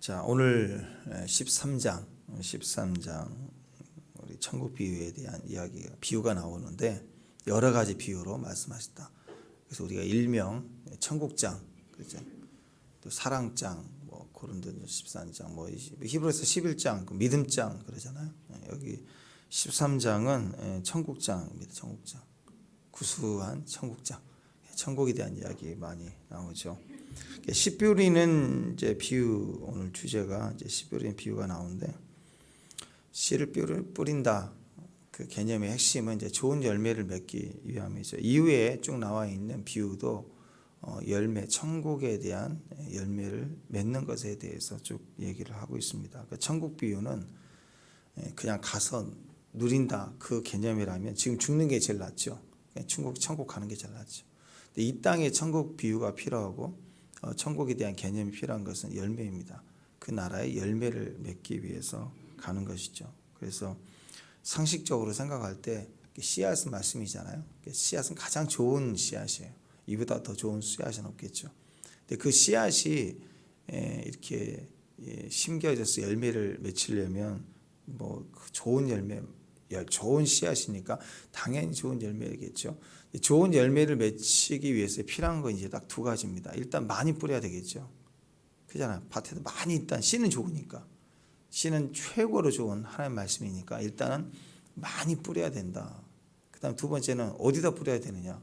자, 오늘 13장 우리 천국 비유에 대한 비유가 나오는데 여러 가지 비유로 말씀하셨다. 그래서 우리가 일명 천국장, 그렇죠? 또 사랑장, 뭐 고린도전서 13장, 뭐 히브리서 11장, 믿음장 그러잖아요. 여기 13장은 천국장입니다. 천국장, 구수한 천국장, 천국에 대한 이야기 많이 나오죠. 씨뿌리는 이제 비유, 오늘 주제가 이제 씨뿌리는 비유가 나오는데, 씨를 뿌린다 그 개념의 핵심은 이제 좋은 열매를 맺기 위함이죠. 이후에 쭉 나와 있는 비유도 열매, 천국에 대한 열매를 맺는 것에 대해서 쭉 얘기를 하고 있습니다. 그러니까 천국 비유는 그냥 가서 누린다 그 개념이라면 지금 죽는 게 제일 낫죠. 천국 가는 게 제일 낫죠. 근데 이 땅에 천국 비유가 필요하고 천국에 대한 개념이 필요한 것은 열매입니다. 그 나라의 열매를 맺기 위해서 가는 것이죠. 그래서 상식적으로 생각할 때 씨앗은 말씀이잖아요. 씨앗은 가장 좋은 씨앗이에요. 이보다 더 좋은 씨앗은 없겠죠. 근데 그 씨앗이 이렇게 심겨져서 열매를 맺히려면 뭐 좋은 열매, 좋은 씨앗이니까 당연히 좋은 열매겠죠. 좋은 열매를 맺히기 위해서 필요한 건 이제 딱 두 가지입니다. 일단 많이 뿌려야 되겠죠. 그잖아요. 밭에도 많이, 일단 씨는 좋으니까, 씨는 최고로 좋은 하나님의 말씀이니까 일단은 많이 뿌려야 된다. 그다음 두 번째는 어디다 뿌려야 되느냐?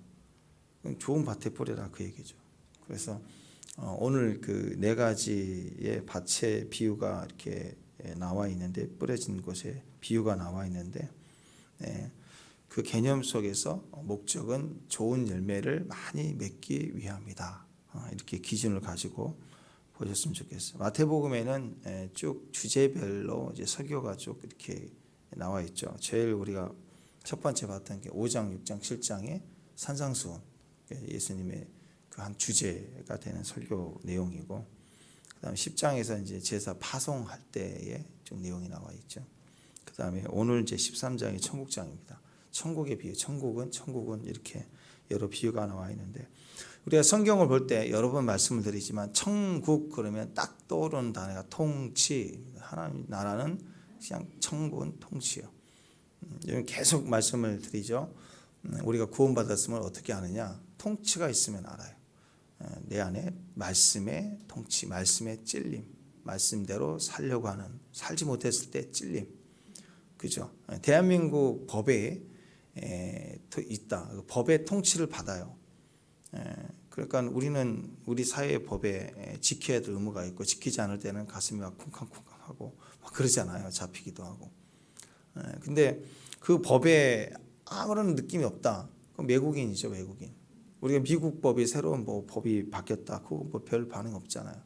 좋은 밭에 뿌려라 그 얘기죠. 그래서 오늘 그 네 가지의 밭의 비유가 이렇게 나와 있는데, 뿌려진 곳에 비유가 나와 있는데, 그 개념 속에서 목적은 좋은 열매를 많이 맺기 위함이다. 이렇게 기준을 가지고 보셨으면 좋겠어요. 마태복음에는 쭉 주제별로 이제 설교가 쭉 이렇게 나와 있죠. 제일 우리가 첫 번째 봤던 게 5장, 6장, 7장의 산상수훈, 예수님의 그 한 주제가 되는 설교 내용이고, 그다음에 10장에서 이제 제사 파송할 때의 좀 내용이 나와 있죠. 그다음에 오늘 이제 13장이 천국장입니다. 천국의 비유, 천국은 이렇게 여러 비유가 나와 있는데, 우리가 성경을 볼 때 여러 번 말씀을 드리지만 천국 그러면 딱 떠오르는 단어가 통치, 하나님 나라는 그냥 천국은 통치요. 계속 말씀을 드리죠. 우리가 구원받았음을 어떻게 아느냐? 통치가 있으면 알아요. 내 안에 말씀의 통치, 말씀의 찔림, 말씀대로 살려고 하는, 살지 못했을 때 찔림, 그죠? 대한민국 법에 있다. 법의 통치를 받아요. 그러니까 우리는 우리 사회의 법에 지켜야 될 의무가 있고, 지키지 않을 때는 가슴이 막 쿵쾅쿵쾅하고 막 그러잖아요. 잡히기도 하고. 근데 그 법에 아무런 느낌이 없다. 그럼 외국인이죠, 외국인. 우리가 미국 법이 새로운 뭐 법이 바뀌었다. 그거 뭐 별 반응 없잖아요.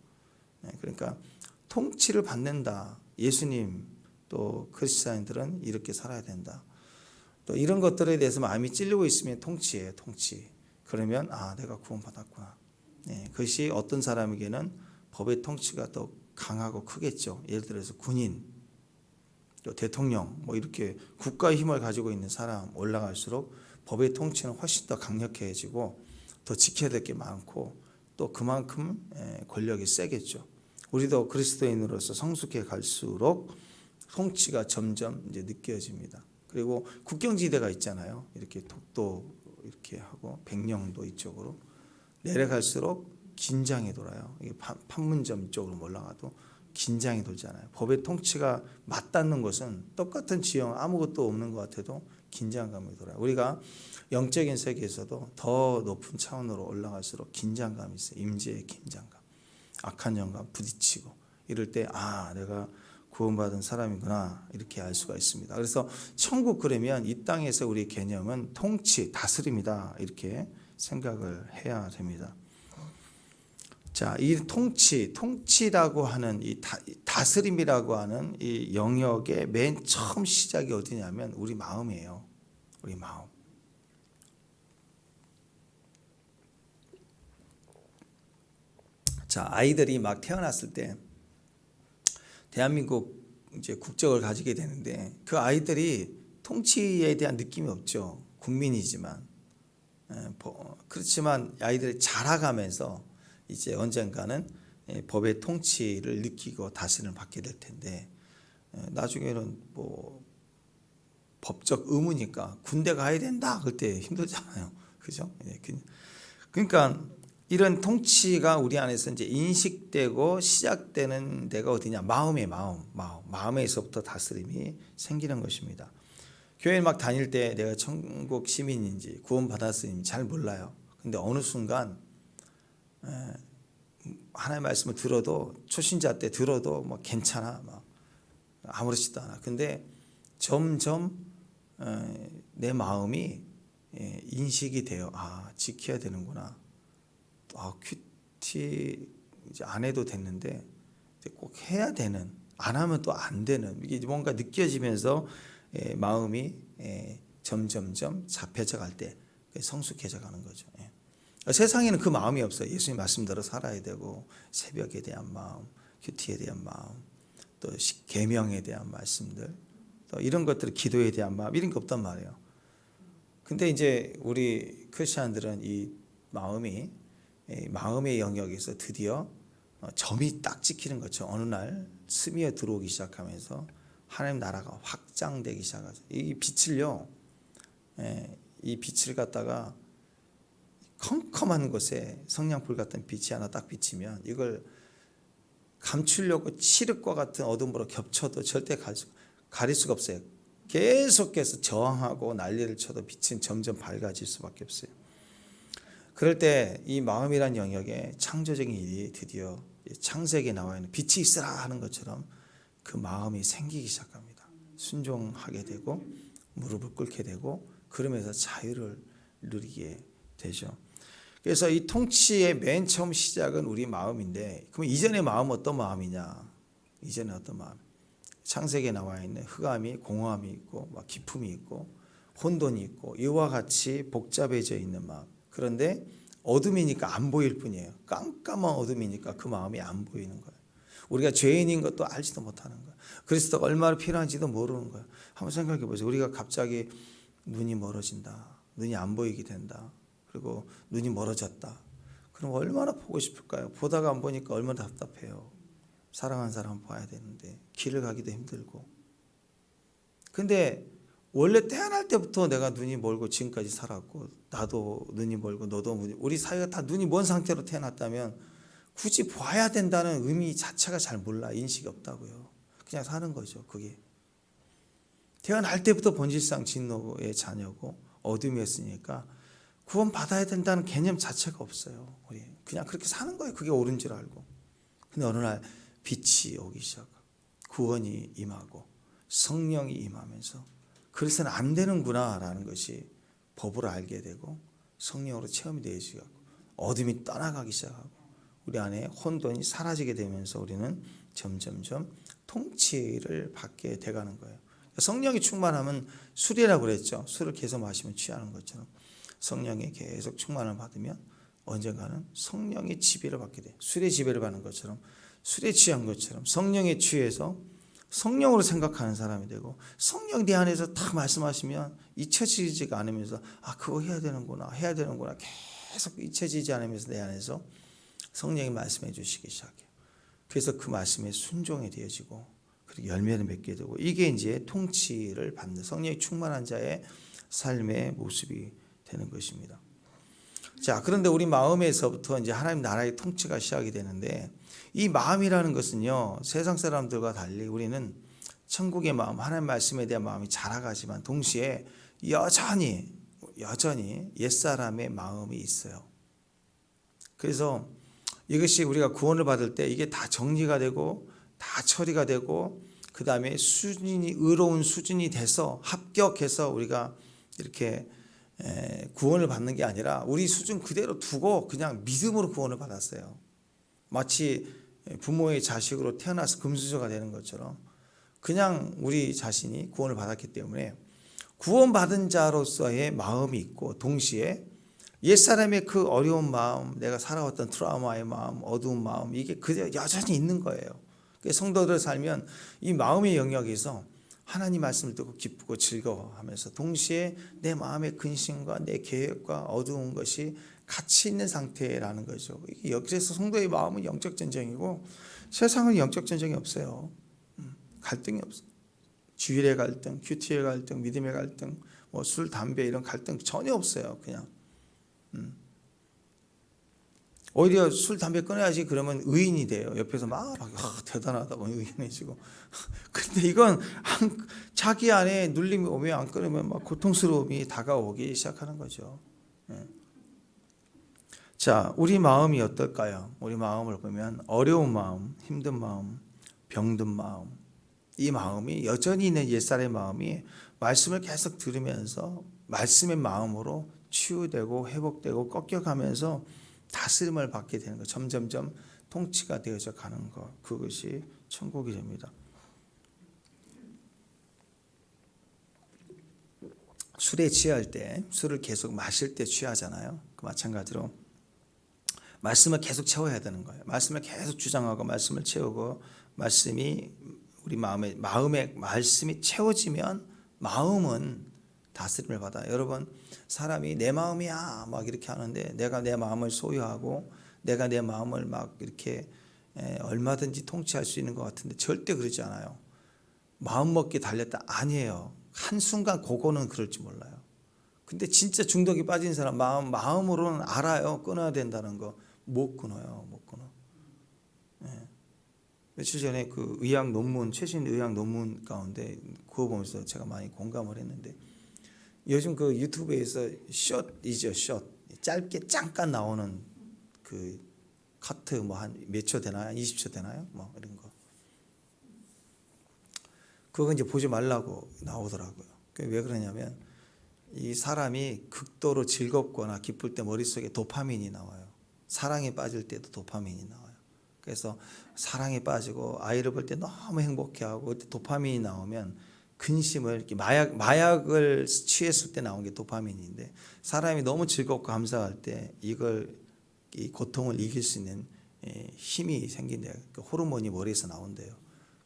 그러니까 통치를 받는다. 예수님 또 크리스찬들은 이렇게 살아야 된다. 또 이런 것들에 대해서 마음이 찔리고 있으면 통치예요, 통치. 그러면 내가 구원받았구나. 그것이 어떤 사람에게는 법의 통치가 더 강하고 크겠죠. 예를 들어서 군인, 또 대통령, 뭐 이렇게 국가의 힘을 가지고 있는 사람 올라갈수록 법의 통치는 훨씬 더 강력해지고 더 지켜야 될 게 많고, 또 그만큼 권력이 세겠죠. 우리도 그리스도인으로서 성숙해 갈수록 통치가 점점 이제 느껴집니다. 그리고 국경지대가 있잖아요. 이렇게 독도 이렇게 하고 백령도 이쪽으로 내려갈수록 긴장이 돌아요. 이게 판문점 이쪽으로 올라가도 긴장이 돌잖아요. 법의 통치가 맞닿는 곳은 똑같은 지형 아무것도 없는 것 같아도 긴장감이 돌아요. 우리가 영적인 세계에서도 더 높은 차원으로 올라갈수록 긴장감이 있어요. 임재의 긴장감, 악한 영감 부딪히고 이럴 때 내가 구원받은 사람이구나 이렇게 알 수가 있습니다. 그래서 천국 그러면 이 땅에서 우리 개념은 통치, 다스림이다 이렇게 생각을 해야 됩니다. 자, 이 통치라고 하는 이 다스림이라고 하는 이 영역의 맨 처음 시작이 어디냐면 우리 마음이에요. 우리 마음. 자, 아이들이 막 태어났을 때 대한민국 이제 국적을 가지게 되는데, 그 아이들이 통치에 대한 느낌이 없죠. 국민이지만. 그렇지만 아이들이 자라가면서 이제 언젠가는 법의 통치를 느끼고 다스림을 받게 될 텐데 나중에는 뭐 법적 의무니까 군대 가야 된다 그때 힘들잖아요. 그죠? 그러니까 이런 통치가 우리 안에서 이제 인식되고 시작되는 데가 어디냐? 마음에서부터 다스림이 생기는 것입니다. 교회 막 다닐 때 내가 천국 시민인지 구원받았으니 잘 몰라요. 근데 어느 순간 하나님의 말씀을 들어도 초신자 때 들어도 뭐 괜찮아, 막 아무렇지도 않아. 근데 점점 내 마음이 인식이 돼요. 아, 지켜야 되는구나. 큐티 이제 안 해도 됐는데 꼭 해야 되는, 안 하면 또 안 되는, 이게 뭔가 느껴지면서 마음이 점점점 잡혀져 갈 때 성숙해져 가는 거죠. 세상에는 그 마음이 없어요. 예수님 말씀대로 살아야 되고 새벽에 대한 마음, 큐티에 대한 마음, 또 계명에 대한 말씀들, 또 이런 것들, 기도에 대한 마음, 이런 게 없단 말이에요. 근데 이제 우리 크리스천들은 이 마음의 영역에서 드디어 점이 딱 찍히는 거죠. 어느 날 스미어 들어오기 시작하면서 하나님 나라가 확장되기 시작하죠. 이 빛을요, 이 빛을 갖다가 컴컴한 곳에 성냥불 같은 빛이 하나 딱 비치면 이걸 감추려고 칠흑과 같은 어둠으로 겹쳐도 절대 가릴 수가 없어요. 계속해서 저항하고 난리를 쳐도 빛은 점점 밝아질 수밖에 없어요. 그럴 때 이 마음이란 영역에 창조적인 일이 드디어 창세기에 나와 있는 빛이 있으라 하는 것처럼 그 마음이 생기기 시작합니다. 순종하게 되고 무릎을 꿇게 되고 그러면서 자유를 누리게 되죠. 그래서 이 통치의 맨 처음 시작은 우리 마음인데, 그럼 이전의 마음은 어떤 마음이냐? 이전에 어떤 마음? 창세기에 나와 있는 흑암이, 공허함이 있고 막 기품이 있고 혼돈이 있고 이와 같이 복잡해져 있는 마음. 그런데 어둠이니까 안 보일 뿐이에요. 깜깜한 어둠이니까 그 마음이 안 보이는 거예요. 우리가 죄인인 것도 알지도 못하는 거예요. 그리스도가 얼마나 필요한지도 모르는 거예요. 한번 생각해 보세요. 우리가 갑자기 눈이 멀어진다. 눈이 안 보이게 된다. 그리고 눈이 멀어졌다. 그럼 얼마나 보고 싶을까요? 보다가 안 보니까 얼마나 답답해요. 사랑하는 사람 봐야 되는데 길을 가기도 힘들고. 근데 원래 태어날 때부터 내가 눈이 멀고 지금까지 살았고, 나도 눈이 멀고 너도 우리 사이가 다 눈이 먼 상태로 태어났다면 굳이 봐야 된다는 의미 자체가 잘 몰라. 인식이 없다고요. 그냥 사는 거죠. 그게 태어날 때부터 본질상 진노의 자녀고 어둠이었으니까 구원 받아야 된다는 개념 자체가 없어요. 우리 그냥 그렇게 사는 거예요. 그게 옳은 줄 알고. 근데 어느 날 빛이 오기 시작하고 구원이 임하고 성령이 임하면서 그래서는 안 되는구나라는 것이 법으로 알게 되고 성령으로 체험이 되기 시작하고 어둠이 떠나가기 시작하고 우리 안에 혼돈이 사라지게 되면서 우리는 점점점 통치를 받게 돼가는 거예요. 성령이 충만하면 술이라고 그랬죠. 술을 계속 마시면 취하는 것처럼 성령이 계속 충만을 받으면 언젠가는 성령의 지배를 받게 돼요. 술의 지배를 받는 것처럼, 술에 취한 것처럼 성령에 취해서 성령으로 생각하는 사람이 되고, 성령 내 안에서 딱 말씀하시면 잊혀지지가 않으면서 그거 해야 되는구나 계속 잊혀지지 않으면서 내 안에서 성령이 말씀해 주시기 시작해요. 그래서 그 말씀에 순종이 되어지고 그리고 열매를 맺게 되고, 이게 이제 통치를 받는 성령이 충만한 자의 삶의 모습이 되는 것입니다. 자, 그런데 우리 마음에서부터 이제 하나님 나라의 통치가 시작이 되는데, 이 마음이라는 것은요, 세상 사람들과 달리 우리는 천국의 마음, 하나님 말씀에 대한 마음이 자라가지만 동시에 여전히 옛사람의 마음이 있어요. 그래서 이것이 우리가 구원을 받을 때 이게 다 정리가 되고 다 처리가 되고 그 다음에 수준이 의로운 수준이 돼서 합격해서 우리가 이렇게 구원을 받는 게 아니라 우리 수준 그대로 두고 그냥 믿음으로 구원을 받았어요. 마치 부모의 자식으로 태어나서 금수저가 되는 것처럼 그냥 우리 자신이 구원을 받았기 때문에 구원받은 자로서의 마음이 있고, 동시에 옛사람의 그 어려운 마음, 내가 살아왔던 트라우마의 마음, 어두운 마음, 이게 그대로 여전히 있는 거예요. 성도들 살면 이 마음의 영역에서 하나님 말씀을 듣고 기쁘고 즐거워하면서 동시에 내 마음의 근심과 내 계획과 어두운 것이 같이 있는 상태라는 거죠. 그래서 성도의 마음은 영적 전쟁이고 세상은 영적 전쟁이 없어요. 갈등이 없어. 주일의 갈등, 큐티의 갈등, 믿음의 갈등, 뭐 술, 담배 이런 갈등 전혀 없어요. 그냥 오히려 술, 담배 끊어야지 그러면 의인이 돼요. 옆에서 막 대단하다고 의인해지고. 근데 이건 자기 안에 눌림이 오면 안 끊으면 막 고통스러움이 다가오기 시작하는 거죠. 자, 우리 마음이 어떨까요? 우리 마음을 보면 어려운 마음, 힘든 마음, 병든 마음, 이 마음이 여전히 있는 옛사람의 마음이 말씀을 계속 들으면서 말씀의 마음으로 치유되고 회복되고 꺾여가면서 다스림을 받게 되는 것, 점점점 통치가 되어져 가는 것, 그것이 천국이 됩니다. 술에 취할 때, 술을 계속 마실 때 취하잖아요. 그 마찬가지로 말씀을 계속 채워야 되는 거예요. 말씀을 계속 주장하고 말씀을 채우고 말씀이 우리 마음에 말씀이 채워지면 마음은 다스림을 받아요. 여러분, 사람이 내 마음이야 막 이렇게 하는데 내가 내 마음을 소유하고 내가 내 마음을 막 이렇게 얼마든지 통치할 수 있는 것 같은데 절대 그러지 않아요. 마음 먹기 달렸다 아니에요. 한순간 그거는 그럴지 몰라요. 근데 진짜 중독이 빠진 사람 마음으로는 알아요. 끊어야 된다는 거. 못 끊어요. 못 끊어. 며칠 전에 그 의학 논문, 최신 의학 논문 가운데 그거 보면서 제가 많이 공감을 했는데 요즘 그 유튜브에서 숏이죠, 숏. 짧게 잠깐 나오는 그 커트 뭐 한 몇 초 되나요? 20초 되나요? 뭐 이런 거. 그거 이제 보지 말라고 나오더라고요. 왜 그러냐면 이 사람이 극도로 즐겁거나 기쁠 때 머릿속에 도파민이 나와요. 사랑에 빠질 때도 도파민이 나와요. 그래서 사랑에 빠지고 아이를 볼 때 너무 행복해하고 그때 도파민이 나오면 근심을 이렇게 마약을 취했을 때 나온 게 도파민인데 사람이 너무 즐겁고 감사할 때 이 고통을 이길 수 있는 힘이 생긴대요. 그 호르몬이 머리에서 나온대요.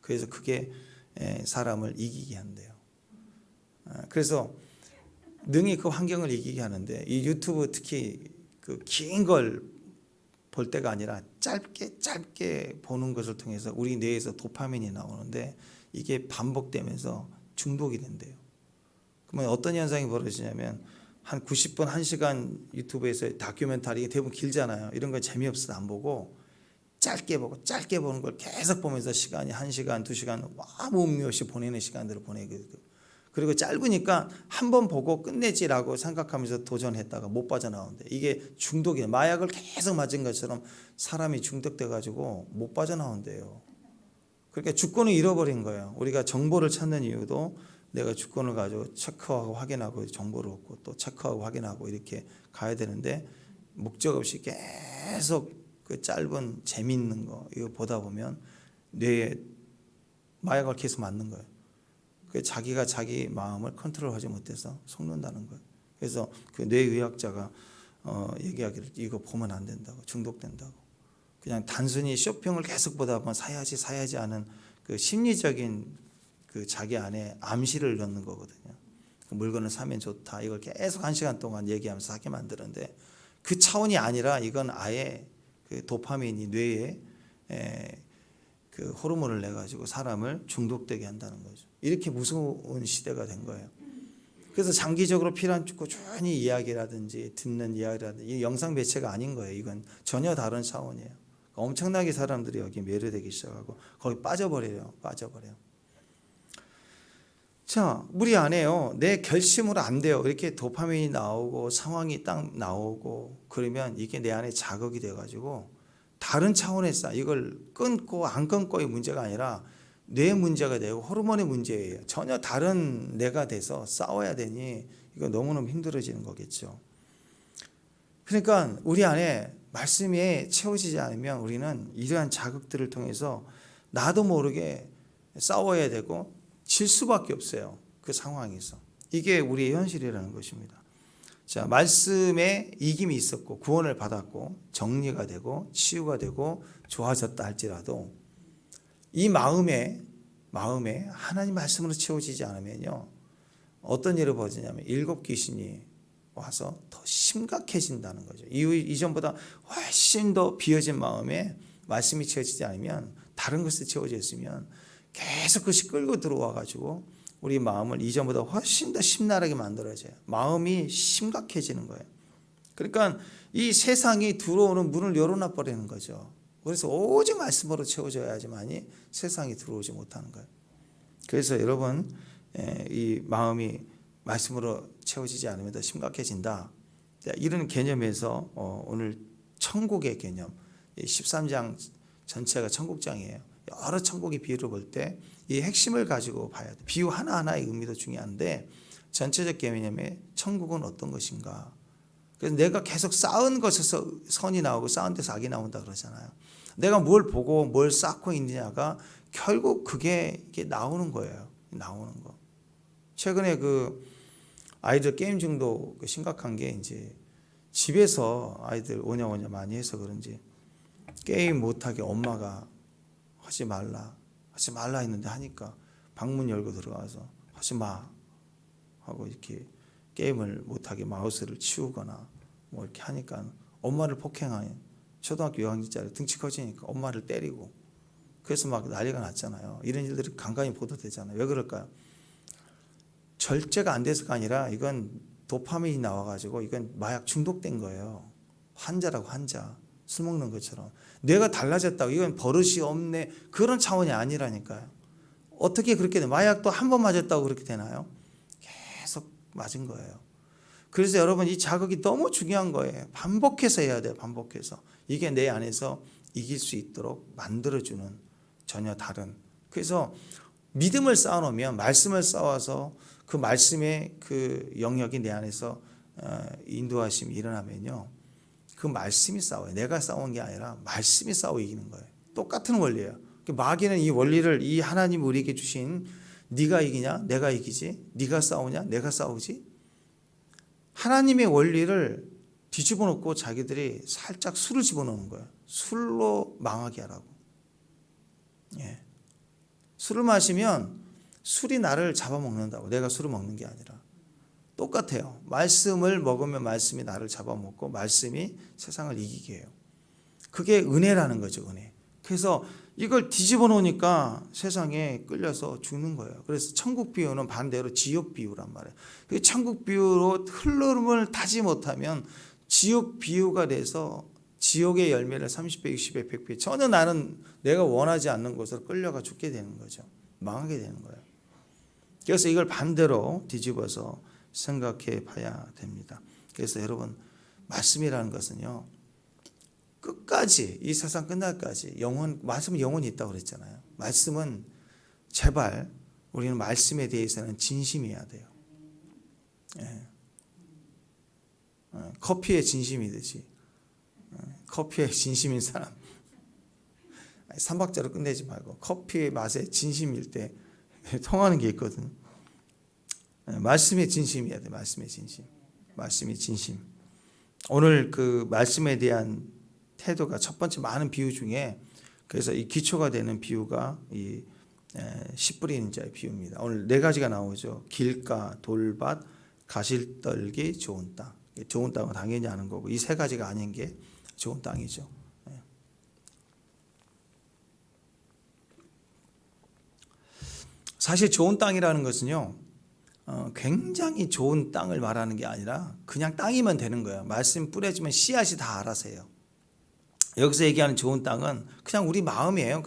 그래서 그게 사람을 이기게 한대요. 그래서 능히 그 환경을 이기게 하는데 이 유튜브 특히 그 긴 걸 볼 때가 아니라 짧게 보는 것을 통해서 우리 뇌에서 도파민이 나오는데 이게 반복되면서 중독이 된대요. 그러면 어떤 현상이 벌어지냐면 한 90분, 1시간 유튜브에서 다큐멘터리 대부분 길잖아요. 이런 거 재미없어서 안 보고 짧게 보는 걸 계속 보면서 시간이 1시간, 2시간 아무 의미 없이 보내는 시간들을 보내거든요. 그리고 짧으니까 한 번 보고 끝내지라고 생각하면서 도전했다가 못 빠져나오는데 이게 중독이에요. 마약을 계속 맞은 것처럼 사람이 중독돼 가지고 못 빠져나온대요. 그러니까 주권을 잃어버린 거예요. 우리가 정보를 찾는 이유도 내가 주권을 가지고 체크하고 확인하고 정보를 얻고 또 체크하고 확인하고 이렇게 가야 되는데 목적 없이 계속 그 짧은 재미있는 거 이거 보다 보면 뇌에 마약을 계속 맞는 거예요. 자기가 자기 마음을 컨트롤하지 못해서 속는다는 거예요. 그래서 그 뇌의학자가 얘기하기를 이거 보면 안 된다고, 중독된다고. 그냥 단순히 쇼핑을 계속 보다 보면 사야지 하는 그 심리적인 그 자기 안에 암시를 넣는 거거든요. 그 물건을 사면 좋다. 이걸 계속 1시간 동안 얘기하면서 사게 만드는데 그 차원이 아니라 이건 아예 그 도파민이 뇌에 그 호르몬을 내 가지고 사람을 중독되게 한다는 거죠. 이렇게 무서운 시대가 된 거예요. 그래서 장기적으로 필요한 꾸준히 이야기라든지 듣는 이야기라든지 이 영상 매체가 아닌 거예요. 이건 전혀 다른 차원이에요. 엄청나게 사람들이 여기 매료되기 시작하고 거기 빠져버려요. 자, 우리 안에요. 내 결심으로 안 돼요. 이렇게 도파민이 나오고 상황이 딱 나오고 그러면 이게 내 안에 자극이 돼가지고 다른 차원에서 이걸 끊고 안 끊고의 문제가 아니라 뇌 문제가 되고 호르몬의 문제예요. 전혀 다른 내가 돼서 싸워야 되니 이거 너무너무 힘들어지는 거겠죠. 그러니까 우리 안에 말씀이 채워지지 않으면 우리는 이러한 자극들을 통해서 나도 모르게 싸워야 되고 질 수밖에 없어요. 그 상황에서. 이게 우리의 현실이라는 것입니다. 자, 말씀에 이김이 있었고 구원을 받았고 정리가 되고 치유가 되고 좋아졌다 할지라도 이 마음에 하나님 말씀으로 채워지지 않으면요 어떤 일이 벌어지냐면 7 귀신이 와서 더 심각해진다는 거죠. 이전보다 훨씬 더 비어진 마음에 말씀이 채워지지 않으면, 다른 것에 채워져 있으면 계속 그것이 끌고 들어와 가지고 우리 마음을 이전보다 훨씬 더 심란하게 만들어져요. 마음이 심각해지는 거예요. 그러니까 이 세상이 들어오는 문을 열어놔 버리는 거죠. 그래서 오직 말씀으로 채워져야지만이 세상이 들어오지 못하는 거예요. 그래서 여러분, 이 마음이 말씀으로 채워지지 않으면 더 심각해진다, 이런 개념에서 오늘 천국의 개념, 13장 전체가 천국장이에요. 여러 천국의 비유를 볼 때 이 핵심을 가지고 봐야 돼. 비유 하나하나의 의미도 중요한데 전체적 개념에 천국은 어떤 것인가. 그래서 내가 계속 쌓은 것에서 선이 나오고 쌓은 데서 악이 나온다 그러잖아요. 내가 뭘 보고 뭘 쌓고 있느냐가 결국 그게 이게 나오는 거예요. 나오는 거. 최근에 그 아이들 게임 중독 심각한 게, 이제 집에서 아이들 오냐오냐 많이 해서 그런지 게임 못하게 엄마가 하지 말라 했는데 하니까 방문 열고 들어가서 하지 마 하고 이렇게 게임을 못하게 마우스를 치우거나 뭐 이렇게 하니까 엄마를 폭행하는, 초등학교 6학년짜리 등치 커지니까 엄마를 때리고, 그래서 막 난리가 났잖아요. 이런 일들이 간간히 보도되잖아요. 왜 그럴까요? 절제가 안 돼서가 아니라 이건 도파민이 나와가지고 이건 마약 중독된 거예요. 환자라고, 환자. 술 먹는 것처럼 뇌가 달라졌다고 이건 버릇이 없네, 그런 차원이 아니라니까요. 어떻게 그렇게 돼? 마약도 한 번 맞았다고 그렇게 되나요? 계속 맞은 거예요. 그래서 여러분, 이 자극이 너무 중요한 거예요. 반복해서 해야 돼요. 반복해서. 이게 내 안에서 이길 수 있도록 만들어주는 전혀 다른. 그래서 믿음을 쌓아놓으면, 말씀을 쌓아서 그 말씀의 그 영역이 내 안에서 인도하심이 일어나면요, 그 말씀이 싸워요. 내가 싸우는 게 아니라 말씀이 싸워 이기는 거예요. 똑같은 원리예요. 마귀는 이 원리를, 이 하나님 우리에게 주신 네가 이기냐 내가 이기지, 네가 싸우냐 내가 싸우지, 하나님의 원리를 뒤집어 놓고 자기들이 살짝 술을 집어넣는 거예요. 술로 망하게 하라고. 술을 마시면 술이 나를 잡아먹는다고. 내가 술을 먹는 게 아니라 똑같아요. 말씀을 먹으면 말씀이 나를 잡아먹고 말씀이 세상을 이기게 해요. 그게 은혜라는 거죠, 은혜. 그래서 이걸 뒤집어 놓으니까 세상에 끌려서 죽는 거예요. 그래서 천국 비유는 반대로 지옥 비유란 말이에요. 그 천국 비유로 흐름을 타지 못하면 지옥 비유가 돼서 지옥의 열매를 30배, 60배, 100배, 전혀 나는 내가 원하지 않는 곳으로 끌려가 죽게 되는 거죠. 망하게 되는 거예요. 그래서 이걸 반대로 뒤집어서 생각해 봐야 됩니다. 그래서 여러분, 말씀이라는 것은요, 끝까지, 이 세상 끝날까지 말씀은 영원히 있다고 그랬잖아요. 말씀은 제발 우리는 말씀에 대해서는 진심이어야 돼요. 커피에 진심이듯이, 커피에 진심인 사람, 3박자로 끝내지 말고 커피의 맛에 진심일 때 통하는 게 있거든. 말씀의 진심이어야 돼. 말씀의 진심. 말씀이 진심. 오늘 그 말씀에 대한 태도가 첫 번째 많은 비유 중에, 그래서 이 기초가 되는 비유가 이 씨 뿌리는 자의 비유입니다. 오늘 4가지가 나오죠. 길가, 돌밭, 가시떨기, 좋은 땅. 좋은 땅은 당연히 아는 거고, 이 3가지가 아닌 게 좋은 땅이죠. 사실 좋은 땅이라는 것은요, 굉장히 좋은 땅을 말하는 게 아니라 그냥 땅이면 되는 거예요. 말씀 뿌려주면 씨앗이 다 알아서 해요. 여기서 얘기하는 좋은 땅은 그냥 우리 마음이에요.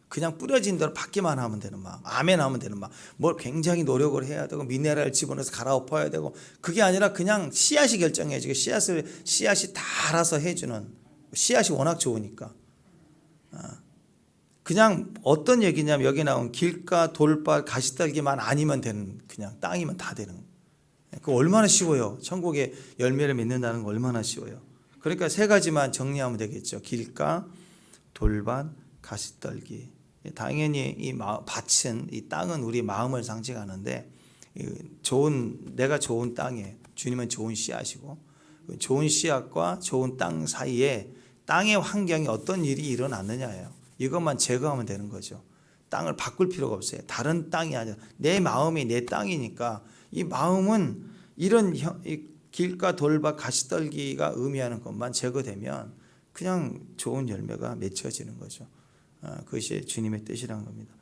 그냥 뿌려진 대로 받기만 하면 되는 마음, 아멘 하면 되는 마음. 뭘 굉장히 노력을 해야 되고 미네랄 집어넣어서 갈아엎어야 되고, 그게 아니라 그냥 씨앗이 결정해주고 씨앗이 다 알아서 해주는, 씨앗이 워낙 좋으니까. 그냥 어떤 얘기냐면, 여기 나온 길가, 돌밭, 가시떨기만 아니면 되는, 그냥 땅이면 다 되는. 그 얼마나 쉬워요. 천국의 열매를 맺는다는 거 얼마나 쉬워요. 그러니까 3가지만 정리하면 되겠죠. 길가, 돌밭, 가시떨기. 당연히 이 밭은, 이 땅은 우리 마음을 상징하는데, 내가 좋은 땅에, 주님은 좋은 씨앗이고, 좋은 씨앗과 좋은 땅 사이에 땅의 환경에 어떤 일이 일어났느냐예요. 이것만 제거하면 되는 거죠. 땅을 바꿀 필요가 없어요. 다른 땅이 아니라 내 마음이 내 땅이니까, 이 마음은 이런 길가, 돌밭, 가시떨기가 의미하는 것만 제거되면 그냥 좋은 열매가 맺혀지는 거죠. 그것이 주님의 뜻이라는 겁니다.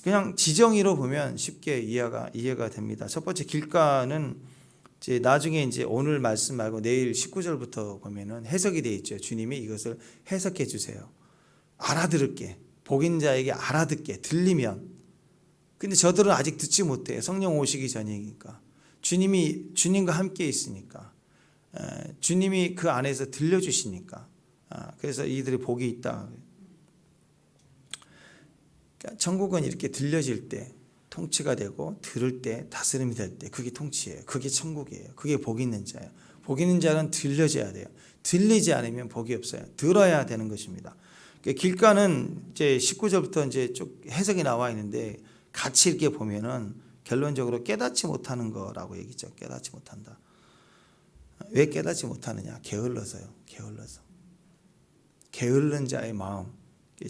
그냥 지정의로 보면 쉽게 이해가 됩니다. 첫 번째 길가는 이제 나중에 이제 오늘 말씀 말고 내일 19절부터 보면은 해석이 되어 있죠. 주님이 이것을 해석해 주세요. 알아들을게. 복인 자에게 알아듣게 들리면. 근데 저들은 아직 듣지 못해요. 성령 오시기 전이니까. 주님과 함께 있으니까. 주님이 그 안에서 들려주시니까. 그래서 이들이 복이 있다. 그러니까 천국은 이렇게 들려질 때 통치가 되고 들을 때 다스림이 될 때 그게 통치예요. 그게 천국이에요. 그게 복 있는 자예요. 복 있는 자는 들려져야 돼요. 들리지 않으면 복이 없어요. 들어야 되는 것입니다. 그러니까 길가는 이제 19절부터 이제 쭉 해석이 나와 있는데 같이 이렇게 보면은 결론적으로 깨닫지 못하는 거라고 얘기죠. 깨닫지 못한다. 왜 깨닫지 못하느냐? 게을러서요. 게을른 자의 마음,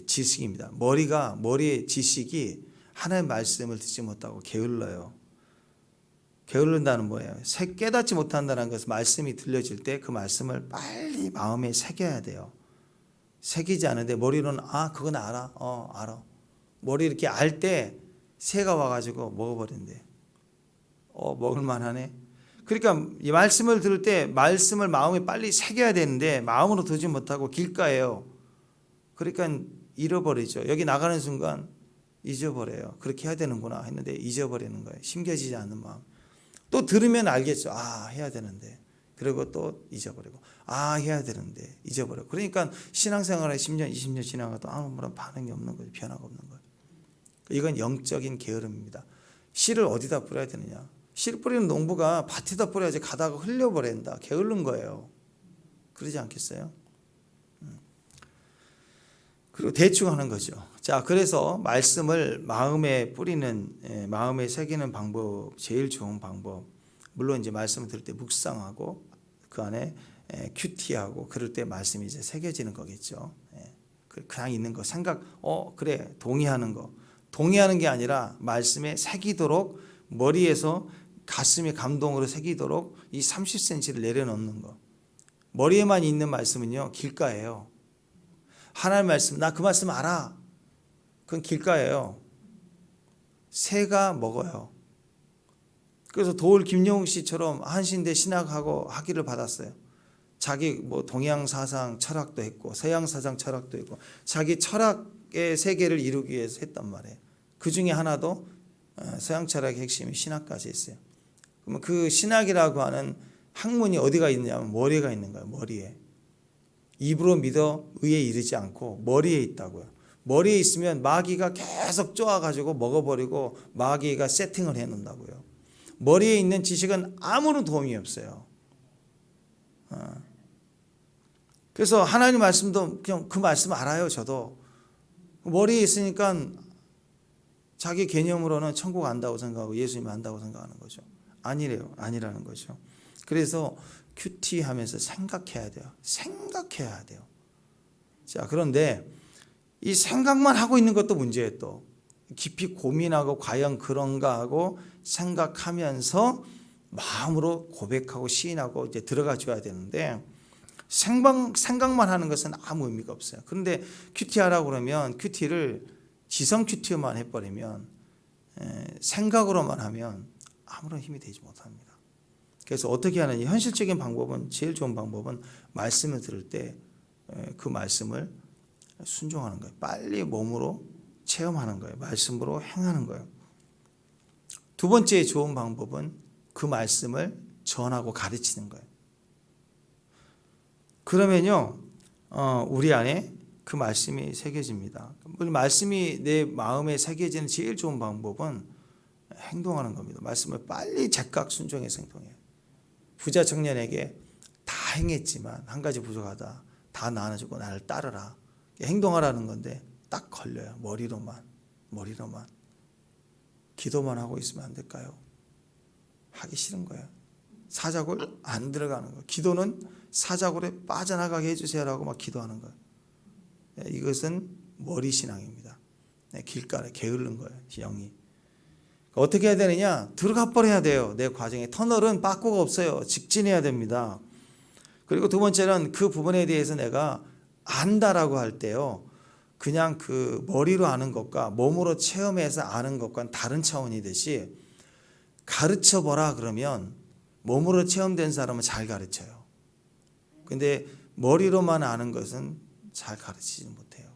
지식입니다. 머리의 지식이 하나님의 말씀을 듣지 못하고 게을러요. 게을른다는 뭐예요? 깨닫지 못한다는 것은 말씀이 들려질 때 그 말씀을 빨리 마음에 새겨야 돼요. 새기지 않은데 머리로는 그건 알아. 알아. 머리 이렇게 알 때 새가 와가지고 먹어버린대. 먹을만하네. 그러니까 이 말씀을 들을 때 말씀을 마음에 빨리 새겨야 되는데 마음으로 듣지 못하고 길가예요. 그러니까 잃어버리죠. 여기 나가는 순간 잊어버려요. 그렇게 해야 되는구나 했는데 잊어버리는 거예요. 심겨지지 않는 마음. 또 들으면 알겠죠. 해야 되는데. 그리고 또 잊어버리고. 해야 되는데 잊어버리고. 그러니까 신앙생활에 10년, 20년 지나가도 아무런 반응이 없는 거예요. 변화가 없는 거예요. 이건 영적인 게으름입니다. 씨를 어디다 뿌려야 되느냐? 씨 뿌리는 농부가 밭에다 뿌려야지 가다가 흘려버린다. 게으른 거예요. 그러지 않겠어요? 그리고 대충 하는 거죠. 자, 그래서 말씀을 마음에 뿌리는, 마음에 새기는 방법, 제일 좋은 방법. 물론 이제 말씀을 들을 때 묵상하고 그 안에 큐티하고 그럴 때 말씀이 이제 새겨지는 거겠죠. 그냥 있는 거 생각, 그래, 동의하는 거. 동의하는 게 아니라 말씀에 새기도록 머리에서 가슴에 감동으로 새기도록 이 30cm를 내려놓는 거. 머리에만 있는 말씀은요, 길가예요. 하나님의 말씀, 나 그 말씀 알아. 그건 길가예요. 새가 먹어요. 그래서 도울 김영욱 씨처럼 한신대 신학하고 학위를 받았어요. 자기 동양 사상 철학도 했고 서양 사상 철학도 했고 자기 철학의 세계를 이루기 위해서 했단 말이에요. 그 중에 하나도 서양 철학의 핵심이 신학까지 있어요. 그러면 그 신학이라고 하는 학문이 어디가 있냐면 머리가 있는 거예요. 머리에. 입으로 믿어 의에 이르지 않고 머리에 있다고요. 머리에 있으면 마귀가 계속 쪼아가지고 먹어버리고 마귀가 세팅을 해놓는다고요. 머리에 있는 지식은 아무런 도움이 없어요. 그래서 하나님 말씀도 그냥 그 말씀 알아요. 저도 머리에 있으니까 자기 개념으로는 천국 안다고 생각하고 예수님 안다고 생각하는 거죠. 아니라는 거죠. 그래서 큐티하면서 생각해야 돼요. 자, 그런데 이 생각만 하고 있는 것도 문제예요. 또 깊이 고민하고 과연 그런가 하고 생각하면서 마음으로 고백하고 시인하고 이제 들어가 줘야 되는데 생각만 하는 것은 아무 의미가 없어요. 그런데 큐티하라고 그러면 큐티를 지성 큐티만 해버리면 생각으로만 하면 아무런 힘이 되지 못합니다. 그래서 어떻게 하느냐? 현실적인 방법은 제일 좋은 방법은 말씀을 들을 때 그 말씀을 순종하는 거예요. 빨리 몸으로 체험하는 거예요. 말씀으로 행하는 거예요. 두 번째 좋은 방법은 그 말씀을 전하고 가르치는 거예요. 그러면요, 우리 안에 그 말씀이 새겨집니다. 말씀이 내 마음에 새겨지는 제일 좋은 방법은 행동하는 겁니다. 말씀을 빨리 즉각 순종해서 행동해요. 부자 청년에게 다 행했지만 한 가지 부족하다. 다 나눠주고 나를 따르라. 행동하라는 건데 딱 걸려요. 머리로만. 기도만 하고 있으면 안 될까요? 하기 싫은 거예요. 사자굴 안 들어가는 거예요. 기도는 사자굴에 빠져나가게 해주세요라고 막 기도하는 거예요. 이것은 머리 신앙입니다. 길가에 게으른 거예요. 영이. 어떻게 해야 되느냐? 들어가 버려야 돼요. 내 과정에. 터널은 빠꾸가 없어요. 직진해야 됩니다. 그리고 두 번째는 그 부분에 대해서 내가 안다라고 할 때요, 그냥 그 머리로 아는 것과 몸으로 체험해서 아는 것과는 다른 차원이듯이, 가르쳐 보라 그러면 몸으로 체험된 사람은 잘 가르쳐요. 근데 머리로만 아는 것은 잘 가르치지 못해요.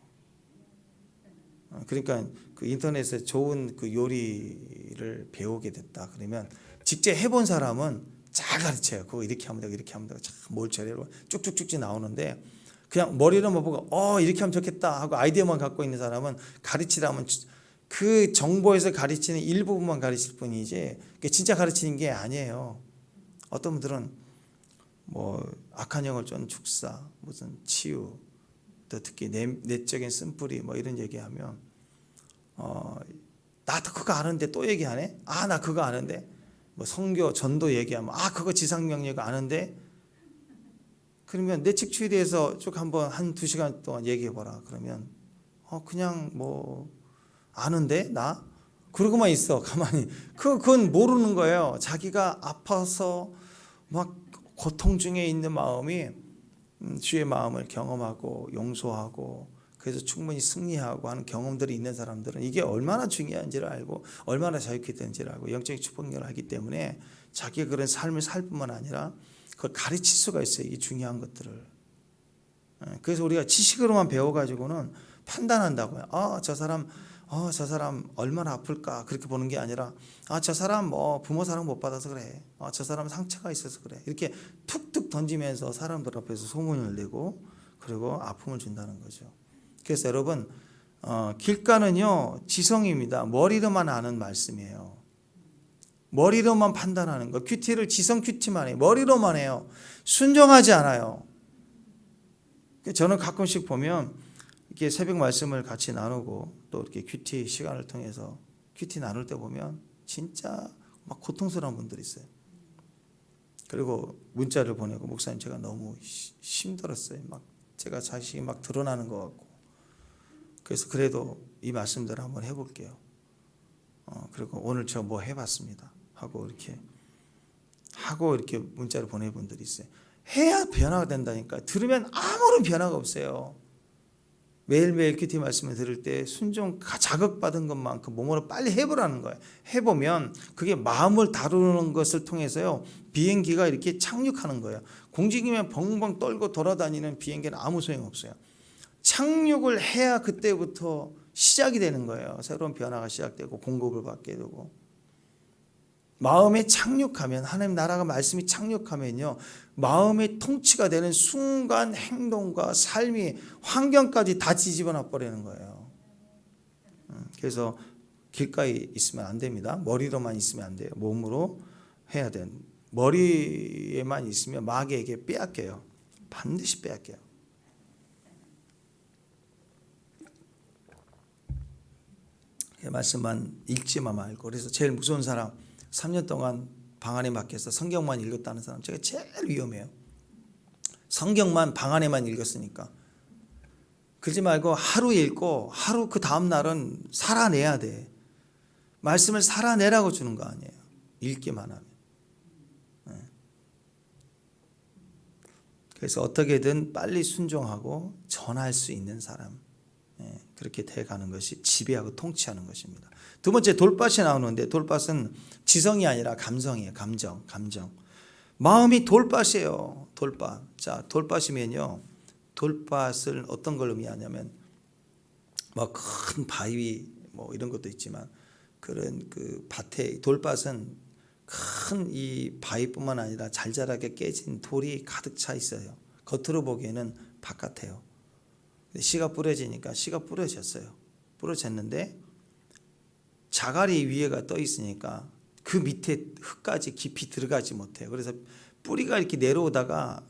그러니까 그 인터넷에 좋은 그 요리를 배우게 됐다 그러면 직접 해본 사람은 잘 가르쳐요. 그거 이렇게 하면 되고 이렇게 하면 되고 참 뭘 저래로 쭉쭉쭉쭉 나오는데, 그냥 머리로만 보고 이렇게 하면 좋겠다 하고 아이디어만 갖고 있는 사람은 가르치라면 그 정보에서 가르치는 일부분만 가르칠 뿐이지 그게 진짜 가르치는 게 아니에요. 어떤 분들은 뭐 악한 영을 쫓는 축사, 무슨 치유, 또 특히 내적인 쓴뿌리 뭐 이런 얘기하면 나도 그거 아는데 또 얘기하네? 나 그거 아는데? 뭐 성교, 전도 얘기하면 그거 지상명령 아는데? 그러면 내측추에 대해서 쭉 한번 한 2시간 동안 얘기해봐라. 그러면 그냥 뭐 아는데 나? 그러고만 있어. 가만히. 그건 모르는 거예요. 자기가 아파서 막 고통 중에 있는 마음이 주의 마음을 경험하고 용서하고 그래서 충분히 승리하고 하는 경험들이 있는 사람들은 이게 얼마나 중요한지를 알고 얼마나 자유케 되는지를 알고 영적인 축복력을 알기 때문에 자기가 그런 삶을 살 뿐만 아니라 그걸 가르칠 수가 있어요. 이 중요한 것들을. 그래서 우리가 지식으로만 배워가지고는 판단한다고요. 저 사람 얼마나 아플까 그렇게 보는 게 아니라 저 사람 뭐 부모 사랑 못 받아서 그래. 저 사람 상처가 있어서 그래. 이렇게 툭툭 던지면서 사람들 앞에서 소문을 내고 그리고 아픔을 준다는 거죠. 그래서 여러분 길가는요 지성입니다. 머리로만 아는 말씀이에요. 머리로만 판단하는 거. 큐티를 지성 큐티만 해요. 머리로만 해요. 순종하지 않아요. 저는 가끔씩 보면 이렇게 새벽 말씀을 같이 나누고 또 이렇게 큐티 시간을 통해서 큐티 나눌 때 보면 진짜 막 고통스러운 분들이 있어요. 그리고 문자를 보내고 목사님 제가 너무 힘들었어요. 막 제가 자식이 막 드러나는 것 같고 그래서 그래도 이 말씀대로 한번 해볼게요. 그리고 오늘 저 뭐 해봤습니다. 하고 이렇게 문자를 보내는 분들이 있어요. 해야 변화가 된다니까. 들으면 아무런 변화가 없어요. 매일매일 큐티 말씀을 들을 때 순종 자극받은 것만큼 몸으로 빨리 해보라는 거예요. 해보면 그게 마음을 다루는 것을 통해서요 비행기가 이렇게 착륙하는 거예요. 공중이면 벙벙 떨고 돌아다니는 비행기는 아무 소용없어요. 착륙을 해야 그때부터 시작이 되는 거예요. 새로운 변화가 시작되고 공급을 받게 되고 마음에 착륙하면 하나님 나라가 말씀이 착륙하면요 마음의 통치가 되는 순간 행동과 삶이 환경까지 다 뒤집어놔 버리는 거예요. 그래서 길가에 있으면 안 됩니다. 머리로만 있으면 안 돼요. 몸으로 해야 돼요. 머리에만 있으면 마귀에게 빼앗겨요. 반드시 빼앗겨요. 말씀만 읽지만 말고. 그래서 제일 무서운 사람 3년 동안 방 안에 막혀서 성경만 읽었다는 사람 제가 제일 위험해요. 성경만 방 안에만 읽었으니까. 그러지 말고 하루 읽고 하루 그 다음 날은 살아내야 돼. 말씀을 살아내라고 주는 거 아니에요. 읽기만 하면. 그래서 어떻게든 빨리 순종하고 전할 수 있는 사람, 그렇게 돼가는 것이 지배하고 통치하는 것입니다. 두 번째 돌밭이 나오는데 돌밭은 지성이 아니라 감성이에요. 감정. 마음이 돌밭이에요. 돌밭. 자, 돌밭이면요. 돌밭을 어떤 걸 의미하냐면 뭐 큰 바위 뭐 이런 것도 있지만 그런 그 밭에 돌밭은 큰 이 바위뿐만 아니라 잘잘하게 깨진 돌이 가득 차 있어요. 겉으로 보기에는 바깥에요. 씨가 뿌려지니까 씨가 뿌려졌어요. 뿌려졌는데 자갈이 위에가 떠 있으니까 그 밑에 흙까지 깊이 들어가지 못해요. 그래서 뿌리가 이렇게 내려오다가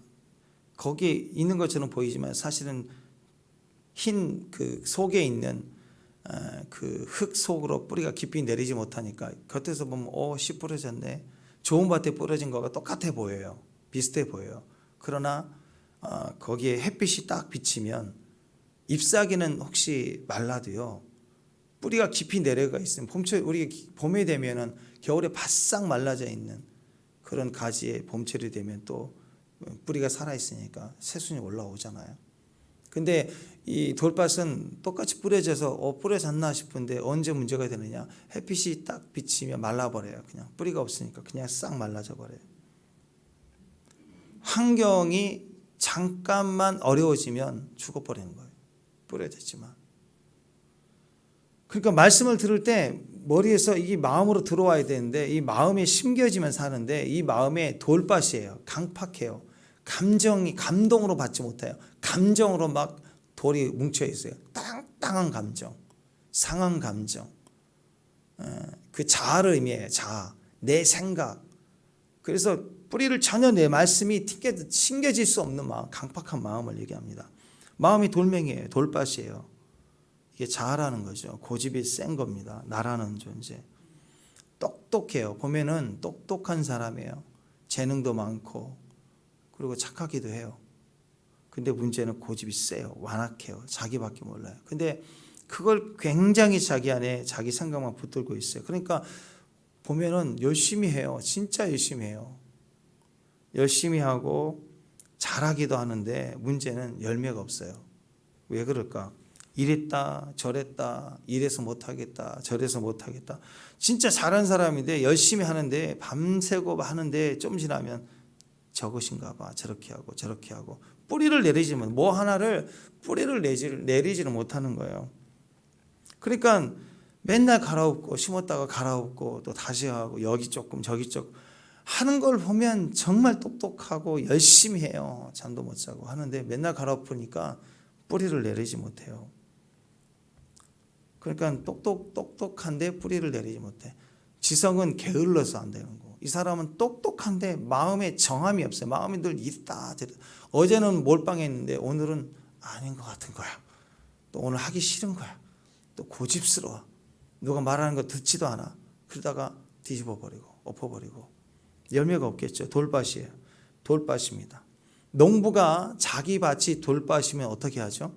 거기에 있는 것처럼 보이지만 사실은 흰 그 속에 있는 그 흙 속으로 뿌리가 깊이 내리지 못하니까 겉에서 보면 씨 뿌려졌네. 좋은 밭에 뿌려진 거가 똑같아 보여요. 비슷해 보여요. 그러나 거기에 햇빛이 딱 비치면 잎사귀는 혹시 말라도요 뿌리가 깊이 내려가 있으면 우리 봄에 되면은 겨울에 바싹 말라져 있는 그런 가지에 봄철이 되면 또 뿌리가 살아 있으니까 새순이 올라오잖아요. 근데 이 돌밭은 똑같이 뿌려져서 뿌려졌나 싶은데 언제 문제가 되느냐? 햇빛이 딱 비치면 말라버려요. 그냥 뿌리가 없으니까 그냥 싹 말라져 버려요. 환경이 잠깐만 어려워지면 죽어버리는 거예요. 뿌려졌지만. 그러니까 말씀을 들을 때 머리에서 이게 마음으로 들어와야 되는데 이 마음이 심겨지면 사는데 이 마음에 돌밭이에요. 강팍해요. 감동으로 받지 못해요. 감정으로 막 돌이 뭉쳐 있어요. 땅땅한 감정, 상한 감정. 그 자아를 의미해요. 자아, 내 생각. 그래서 뿌리를 전혀 내 말씀이 심겨질 수 없는 마음, 강팍한 마음을 얘기합니다. 마음이 돌멩이에요. 돌밭이에요. 이게 자아라는 거죠. 고집이 센 겁니다. 나라는 존재. 똑똑해요. 보면은 똑똑한 사람이에요. 재능도 많고 그리고 착하기도 해요. 근데 문제는 고집이 세요. 완악해요. 자기밖에 몰라요. 근데 그걸 굉장히 자기 안에 자기 생각만 붙들고 있어요. 그러니까 보면은 열심히 해요. 진짜 열심히 해요. 열심히 하고 잘하기도 하는데 문제는 열매가 없어요. 왜 그럴까? 이랬다 저랬다 이래서 못하겠다 저래서 못하겠다. 진짜 잘하는 사람인데 열심히 하는데 밤새고 하는데 좀 지나면 저것인가 봐. 저렇게 하고 저렇게 하고 뿌리를 내리지만 뭐 하나를 뿌리를 내리지를 못하는 거예요. 그러니까 맨날 갈아엎고 심었다가 갈아엎고 또 다시 하고 여기 조금 저기 조금 하는 걸 보면 정말 똑똑하고 열심히 해요. 잠도 못 자고 하는데 맨날 갈아엎으니까 뿌리를 내리지 못해요. 그러니까 똑똑한데 뿌리를 내리지 못해. 지성은 게을러서 안 되는 거. 이 사람은 똑똑한데 마음에 정함이 없어요. 마음이 늘 있다 저랬다. 어제는 몰빵했는데 오늘은 아닌 것 같은 거야. 또 오늘 하기 싫은 거야. 또 고집스러워. 누가 말하는 거 듣지도 않아. 그러다가 뒤집어 버리고 엎어버리고 열매가 없겠죠. 돌밭이에요. 돌밭입니다. 농부가 자기 밭이 돌밭이면 어떻게 하죠?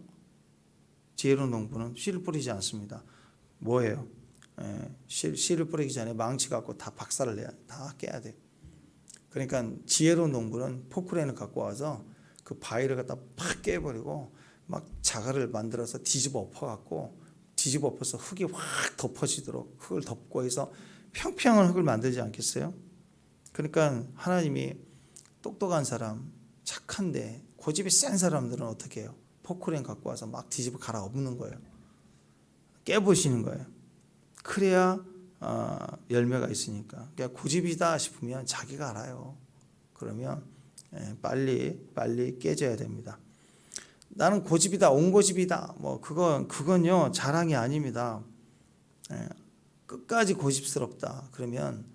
지혜로운 농부는 씨를 뿌리지 않습니다. 뭐예요? 씨를 뿌리기 전에 망치 갖고 다 박살을 내야 다 깨야 돼. 그러니까 지혜로운 농부는 포크레인을 갖고 와서 그 바위를 갖다 팍 깨버리고 막 자갈을 만들어서 뒤집어 엎어갖고 뒤집어 엎어서 흙이 확 덮어지도록 흙을 덮고 해서 평평한 흙을 만들지 않겠어요? 그러니까 하나님이 똑똑한 사람, 착한데 고집이 센 사람들은 어떻게 해요? 포크레인 갖고 와서 막 뒤집어 갈아엎는 거예요. 깨부시는 거예요. 그래야 열매가 있으니까. 그러니까 고집이다 싶으면 자기가 알아요. 그러면 빨리 깨져야 됩니다. 나는 고집이다, 온고집이다. 뭐 그건요 자랑이 아닙니다. 끝까지 고집스럽다. 그러면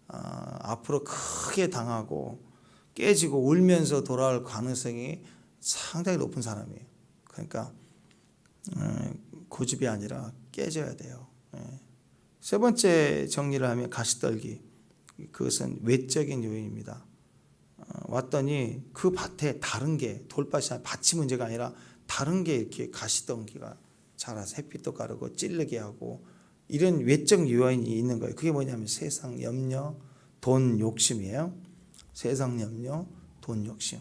앞으로 크게 당하고 깨지고 울면서 돌아올 가능성이 상당히 높은 사람이에요. 그러니까 고집이 아니라 깨져야 돼요. 세 번째 정리를 하면 가시떨기. 그것은 외적인 요인입니다. 왔더니 그 밭에 다른 게 돌밭이 밭이 문제가 아니라 다른 게 이렇게 가시떨기가 자라서 햇빛도 가르고 찔르게 하고 이런 외적 요인이 있는 거예요. 그게 뭐냐면 세상 염려, 돈 욕심이에요. 세상 염려, 돈 욕심.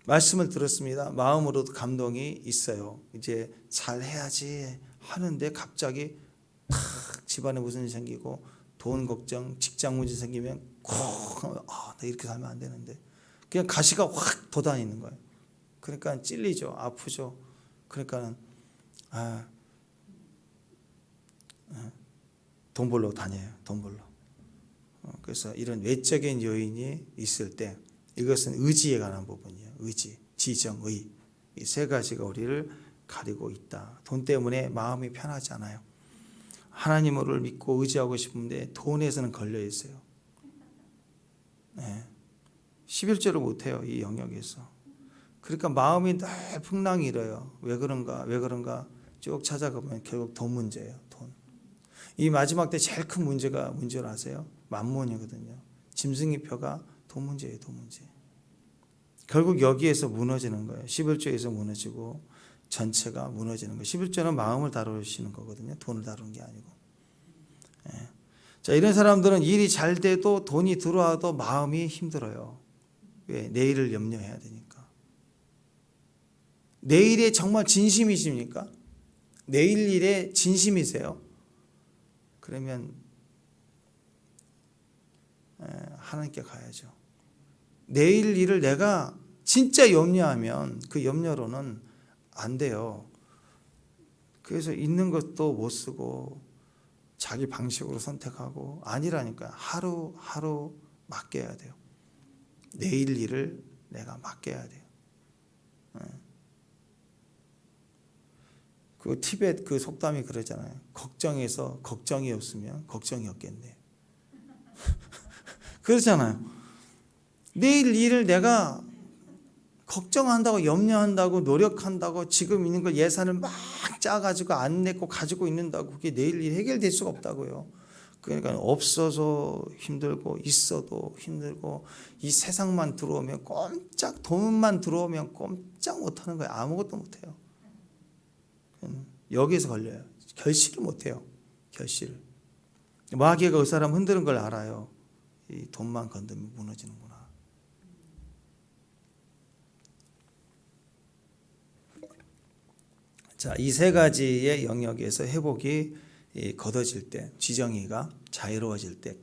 말씀을 들었습니다. 마음으로도 감동이 있어요. 이제 잘 해야지 하는데 갑자기 탁 집안에 무슨 일이 생기고 돈 걱정, 직장 문제 생기면 나 이렇게 살면 안 되는데 그냥 가시가 확 돋아있는 거예요. 그러니까 찔리죠, 아프죠. 그러니까는 돈 벌러 다녀요, 돈 벌러. 그래서 이런 외적인 요인이 있을 때 이것은 의지에 관한 부분이에요. 의지, 지정, 의. 이 세 가지가 우리를 가리고 있다. 돈 때문에 마음이 편하지 않아요. 하나님을 믿고 의지하고 싶은데 돈에서는 걸려 있어요. 11조를 못해요. 이 영역에서. 그러니까 마음이 늘 풍랑이 일어요. 왜 그런가 쭉 찾아가면 결국 돈 문제예요. 돈. 이 마지막 때 제일 큰 문제가 뭔지 아세요? 만몬이거든요. 짐승이표가 돈 문제예요. 돈 문제. 결국 여기에서 무너지는 거예요. 11조에서 무너지고 전체가 무너지는 거예요. 11조는 마음을 다루시는 거거든요. 돈을 다루는 게 아니고. 자, 이런 사람들은 일이 잘 돼도 돈이 들어와도 마음이 힘들어요. 왜? 내일을 염려해야 되니까. 내일에 정말 진심이십니까? 내일 일에 진심이세요? 그러면 하나님께 가야죠. 내일 일을 내가 진짜 염려하면 그 염려로는 안 돼요. 그래서 있는 것도 못 쓰고 자기 방식으로 선택하고 아니라니까요. 하루하루 맡겨야 돼요. 내일 일을 내가 맡겨야 돼요. 그 티벳 그 속담이 그러잖아요. 걱정해서 걱정이 없으면 걱정이 없겠네. 그렇잖아요. 내일 일을 내가 걱정한다고 염려한다고 노력한다고 지금 있는 걸 예산을 막 짜가지고 안 내고 가지고 있는다고 그게 내일 일 해결될 수가 없다고요. 그러니까 없어서 힘들고 있어도 힘들고 이 세상만 들어오면 꼼짝 돈만 들어오면 꼼짝 못하는 거예요. 아무것도 못해요. 여기에서 걸려요. 결실을 못해요. 결실을. 마귀가 그 사람 흔드는 걸 알아요. 이 돈만 건드면 무너지는구나. 자, 이 세 가지의 영역에서 회복이 걷어질 때, 지정이가 자유로워질 때,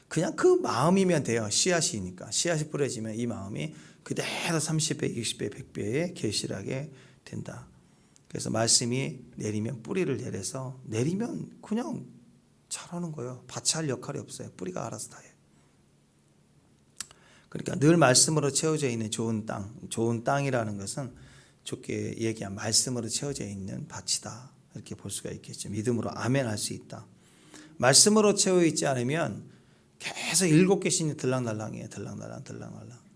그냥 그 마음이면 돼요. 씨앗이니까. 씨앗이 뿌려지면 이 마음이 그대로 30배, 60배, 100배에 결실하게 된다. 그래서 말씀이 내리면 뿌리를 내려서 내리면 그냥 자라는 거예요. 밭이 할 역할이 없어요. 뿌리가 알아서 다 해요. 그러니까 늘 말씀으로 채워져 있는 좋은 땅, 좋은 땅이라는 것은 좋게 얘기한 말씀으로 채워져 있는 밭이다. 이렇게 볼 수가 있겠죠. 믿음으로 아멘 할 수 있다. 말씀으로 채워 있지 않으면 계속 7개 신이 들락날락이에요. 들락날락.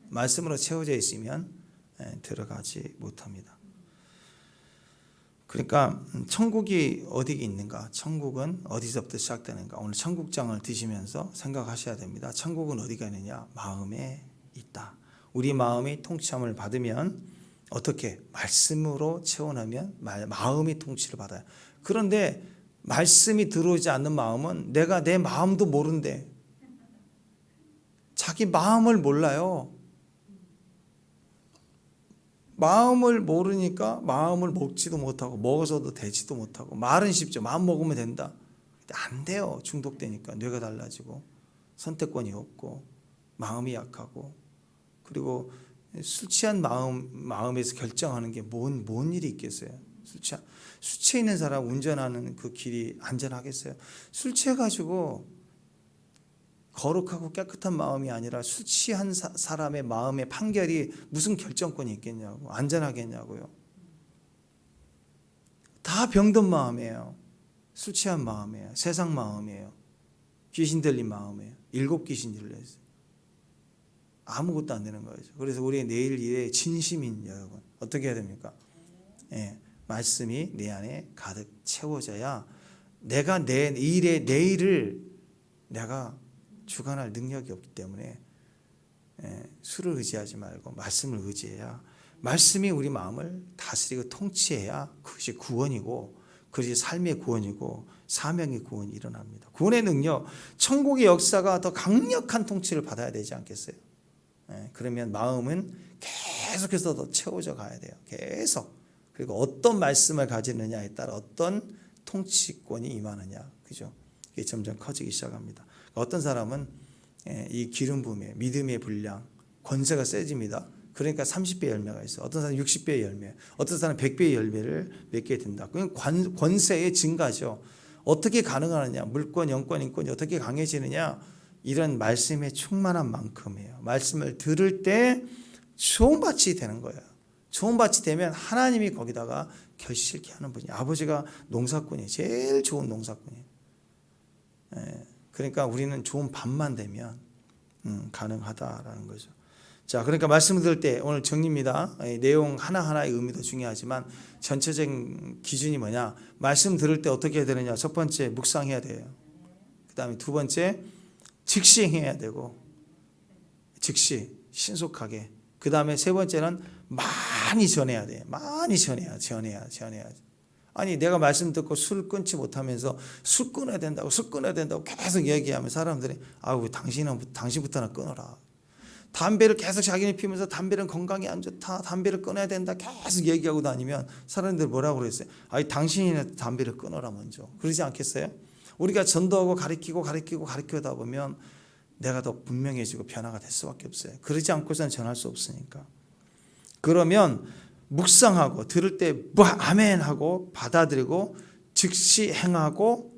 말씀으로 채워져 있으면 들어가지 못합니다. 그러니까 천국이 어디 있는가? 천국은 어디서부터 시작되는가? 오늘 천국장을 드시면서 생각하셔야 됩니다. 천국은 어디가 있느냐? 마음에 있다. 우리 마음이 통치함을 받으면 어떻게? 말씀으로 채워나면 마음이 통치를 받아요. 그런데 말씀이 들어오지 않는 마음은 내가 내 마음도 모른대. 자기 마음을 몰라요. 마음을 모르니까 마음을 먹지도 못하고 먹어서도 되지도 못하고 말은 쉽죠. 마음 먹으면 된다. 근데 안 돼요. 중독되니까 뇌가 달라지고 선택권이 없고 마음이 약하고 그리고 술 취한 마음에서 결정하는 게 뭔 일이 있겠어요. 술 취해 있는 사람 운전하는 그 길이 안전하겠어요. 술 취해가지고 거룩하고 깨끗한 마음이 아니라 술 취한 사람의 마음의 판결이 무슨 결정권이 있겠냐고, 안전하겠냐고요. 다 병든 마음이에요. 술 취한 마음이에요. 세상 마음이에요. 귀신 들린 마음이에요. 7 귀신 들렸어요. 아무것도 안 되는 거죠. 그래서 우리의 내일 일에 진심인 여러분 어떻게 해야 됩니까? 말씀이 내 안에 가득 채워져야 내가 내 일의 내일을 내가 주관할 능력이 없기 때문에 술을 의지하지 말고 말씀을 의지해야 말씀이 우리 마음을 다스리고 통치해야 그것이 구원이고 그것이 삶의 구원이고 사명의 구원이 일어납니다. 구원의 능력, 천국의 역사가 더 강력한 통치를 받아야 되지 않겠어요? 그러면 마음은 계속해서 더 채워져 가야 돼요. 계속. 그리고 어떤 말씀을 가지느냐에 따라 어떤 통치권이 임하느냐. 그죠? 이게 점점 커지기 시작합니다. 어떤 사람은 이 기름 부음에 믿음의 분량, 권세가 세집니다. 그러니까 30배의 열매가 있어요. 어떤 사람은 60배의 열매, 어떤 사람은 100배의 열매를 맺게 된다. 그건 권세의 증가죠. 어떻게 가능하느냐. 물권, 영권, 인권이 어떻게 강해지느냐. 이런 말씀에 충만한 만큼이에요. 말씀을 들을 때 좋은 밭이 되는 거예요. 좋은 밭이 되면 하나님이 거기다가 결실케 하는 분이 아버지가 농사꾼이에요. 제일 좋은 농사꾼이에요. 그러니까 우리는 좋은 밭만 되면 가능하다라는 거죠. 자, 그러니까 말씀을 들을 때 오늘 정리입니다. 내용 하나하나의 의미도 중요하지만 전체적인 기준이 뭐냐. 말씀 들을 때 어떻게 해야 되느냐. 첫 번째 묵상해야 돼요. 그 다음에 두 번째 즉시 행해야 되고 즉시 신속하게 그 다음에 세 번째는 많이 전해야 돼. 많이 전해야. 아니 내가 말씀 듣고 술 끊지 못하면서 술 끊어야 된다고 계속 얘기하면 사람들이 아우 당신부터나 끊어라. 담배를 계속 자기는 피우면서 담배는 건강에 안 좋다. 담배를 끊어야 된다. 계속 얘기하고 다니면 사람들 뭐라고 그랬어요? 아니 당신이나 담배를 끊어라 먼저. 그러지 않겠어요? 우리가 전도하고 가르치다 보면 내가 더 분명해지고 변화가 될 수밖에 없어요. 그러지 않고서는 전할 수 없으니까. 그러면 묵상하고 들을 때 뭐 아멘 하고 받아들이고 즉시 행하고,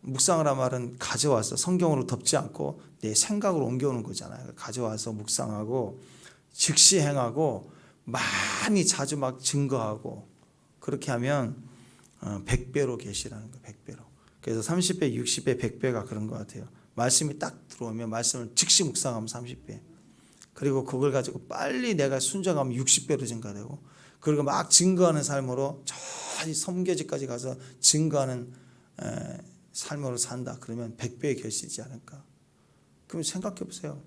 묵상을 한 말은 가져와서 성경으로 덮지 않고 내 생각으로 옮겨오는 거잖아요. 가져와서 묵상하고 즉시 행하고 많이 자주 막 증거하고, 그렇게 하면 100배로 계시라는 거예요. 100배로. 그래서 30배, 60배, 100배가 그런 것 같아요. 말씀이 딱 들어오면 말씀을 즉시 묵상하면 30배. 그리고 그걸 가지고 빨리 내가 순종하면 60배로 증가되고, 그리고 막 증거하는 삶으로 저기 섬겨지까지 가서 증거하는 삶으로 산다. 그러면 100배의 결실이지 않을까. 그럼 생각해 보세요.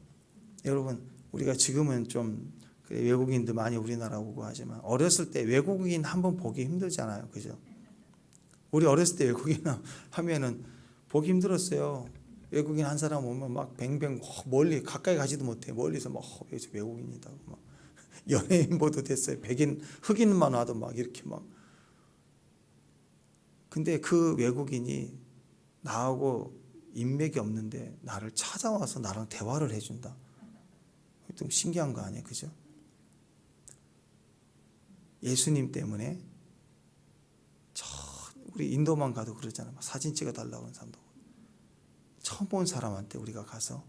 여러분, 우리가 지금은 좀 외국인도 많이 우리나라 오고 하지만 어렸을 때 외국인 한번 보기 힘들잖아요. 그죠? 우리 어렸을 때 외국인 하면은 보기 힘들었어요. 외국인 한 사람 오면 막 뱅뱅 멀리 가까이 가지도 못해. 멀리서 막 외국인이다. 막 연예인 보도 됐어요. 백인 흑인만 와도 막 이렇게 막. 근데 그 외국인이 나하고 인맥이 없는데 나를 찾아와서 나랑 대화를 해준다. 좀 신기한 거 아니에요, 그죠? 예수님 때문에 우리 인도만 가도 그러잖아요. 사진 찍어 달라고 하는 사람도. 처음 본 사람한테 우리가 가서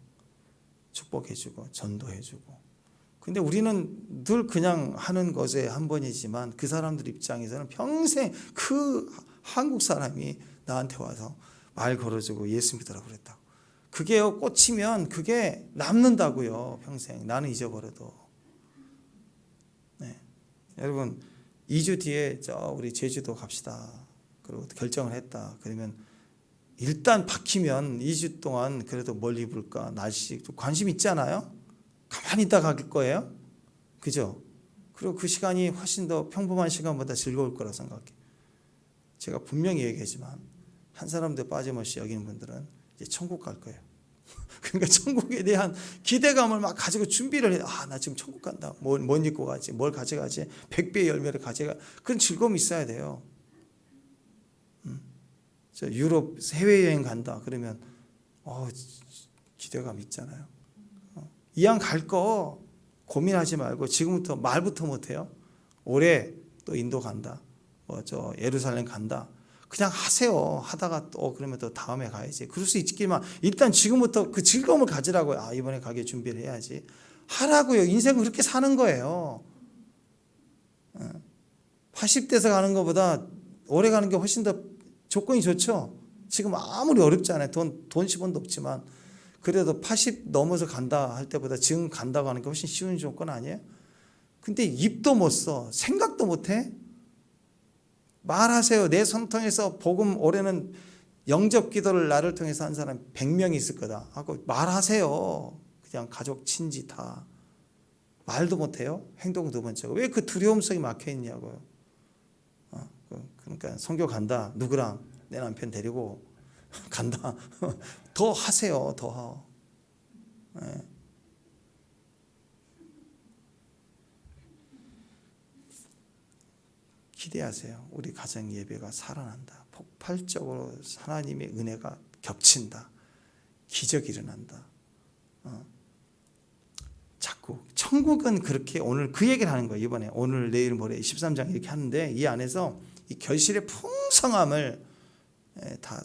축복해주고 전도해주고. 근데 우리는 늘 그냥 하는 것에 한 번이지만 그 사람들 입장에서는 평생 그 한국 사람이 나한테 와서 말 걸어주고 예수 믿으라고 그랬다고. 그게요, 꽂히면 그게 남는다고요. 평생. 나는 잊어버려도. 네. 여러분 2주 뒤에 우리 제주도 갑시다. 그리고 결정을 했다. 그러면 일단 박히면 2주 동안 그래도 뭘 입을까, 날씨 관심 있잖아요. 가만히 있다 갈 거예요. 그죠? 그리고 그 시간이 훨씬 더 평범한 시간보다 즐거울 거라 생각해. 제가 분명히 얘기하지만 한 사람도 빠짐없이 여기는 분들은 이제 천국 갈 거예요. 그러니까 천국에 대한 기대감을 막 가지고 준비를 해. 나 지금 천국 간다. 뭘 입고 가지? 뭘 가져가지? 100배의 열매를 가져가. 그런 즐거움이 있어야 돼요. 저 유럽 해외여행 간다. 그러면 기대감 있잖아요. 이왕 갈 거 고민하지 말고 지금부터 말부터 못해요. 올해 또 인도 간다. 예루살렘 간다. 그냥 하세요. 하다가 또 그러면 또 다음에 가야지. 그럴 수 있지만 일단 지금부터 그 즐거움을 가지라고요. 이번에 가게 준비를 해야지. 하라고요. 인생은 그렇게 사는 거예요. 80대에서 가는 것보다 오래 가는 게 훨씬 더 조건이 좋죠. 지금 아무리 어렵지 않아요. 돈 10원도 없지만 그래도 80 넘어서 간다 할 때보다 지금 간다고 하는 게 훨씬 쉬운 조건 아니에요? 근데 입도 못 써. 생각도 못 해. 말하세요. 내 손통에서 복음 올해는 영접 기도를 나를 통해서 한 사람 100명이 있을 거다 하고 말하세요. 그냥 가족 친지 다. 말도 못해요. 행동 두 번째고. 왜 그 두려움 속에 막혀 있냐고요. 그러니까 선교 간다. 누구랑? 내 남편 데리고 간다. 더 하세요. 더. 네. 기대하세요. 우리 가정 예배가 살아난다. 폭발적으로 하나님의 은혜가 겹친다. 기적이 일어난다. 자꾸 천국은 그렇게 오늘 그 얘기를 하는 거예요. 이번에 오늘 내일 모레 13장 이렇게 하는데 이 안에서 이 결실의 풍성함을 다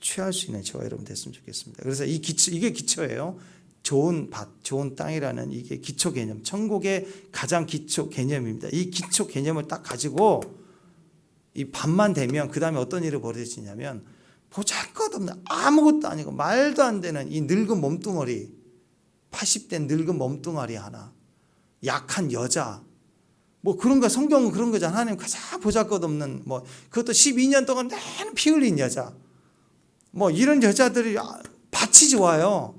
취할 수 있는 저와 여러분 됐으면 좋겠습니다. 그래서 이게 기초예요. 좋은 밭, 좋은 땅이라는 이게 기초 개념, 천국의 가장 기초 개념입니다. 이 기초 개념을 딱 가지고 이 밭만 되면 그 다음에 어떤 일이 벌어지냐면 보잘것없는 아무것도 아니고 말도 안 되는 이 늙은 몸뚱아리, 80대 늙은 몸뚱아리 하나, 약한 여자, 뭐 그런 거 성경은 그런 거잖아. 하나님 가장 보잘것없는 뭐 그것도 12년 동안 내내 피 흘린 여자, 뭐 이런 여자들이 밭이 좋아요.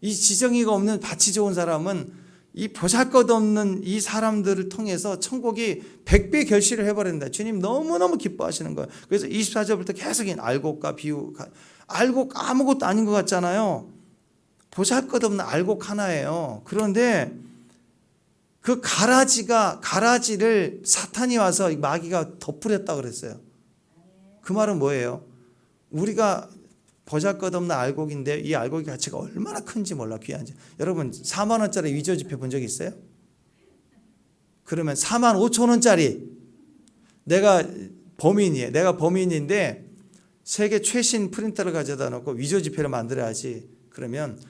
이 지정이가 없는 밭이 좋은 사람은 이 보잘것없는 이 사람들을 통해서 천국이 100배 결실을 해버린다. 주님 너무너무 기뻐하시는 거예요. 그래서 24절부터 계속 알곡과 비유, 알곡 아무것도 아닌 것 같잖아요. 보잘것없는 알곡 하나예요. 그런데 그 가라지를 사탄이 와서 마귀가 덮으렸다고 그랬어요. 그 말은 뭐예요? 우리가 보잘것없는 알곡인데 이 알곡의 가치가 얼마나 큰지 몰라, 귀한지. 여러분 4만 원짜리 위조지폐 본 적 있어요? 그러면 4만 5천 원짜리 내가 범인인데 세계 최신 프린터를 가져다 놓고 위조지폐를 만들어야지. 그러면